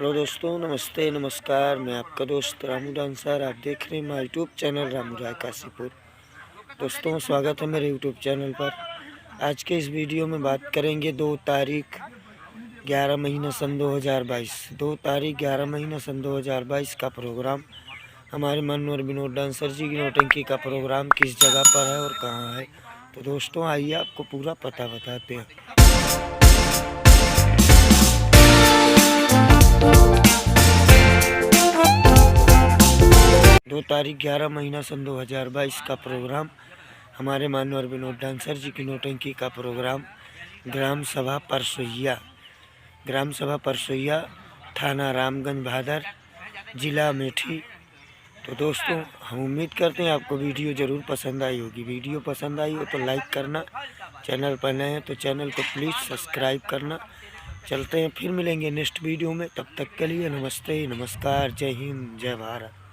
Hello दोस्तों, नमस्ते नमस्कार। मैं आपका दोस्त रामू डांसर। आप देख रहे हैं मेरा यूट्यूब चैनल रामू राय काशीपुर। दोस्तों, स्वागत है मेरे यूट्यूब चैनल पर। आज के इस वीडियो में बात करेंगे 2 तारीख 11 महीना सन 2022। 2 तारीख 11 महीना सन 2022 का प्रोग्राम हमारे मनोहर विनोद डांसर जी की नौटंकी का प्रोग्राम किस जगह पर है और कहाँ है। तो दोस्तों, आइए आपको पूरा पता बताते हैं। 2 तारीख 11 महीना सन 2022 का प्रोग्राम हमारे मनोहर विनोद डांसर जी की नौटंकी का प्रोग्राम ग्राम सभा परसोइया, थाना रामगंज भादर, जिला अमेठी। तो दोस्तों, हम उम्मीद करते हैं आपको वीडियो ज़रूर पसंद आई होगी। वीडियो पसंद आई हो तो लाइक करना, चैनल पर नए हैं तो चैनल को प्लीज़ सब्सक्राइब करना। चलते हैं, फिर मिलेंगे नेक्स्ट वीडियो में। तब तक के लिए नमस्ते नमस्कार, जय हिंद, जय भारत।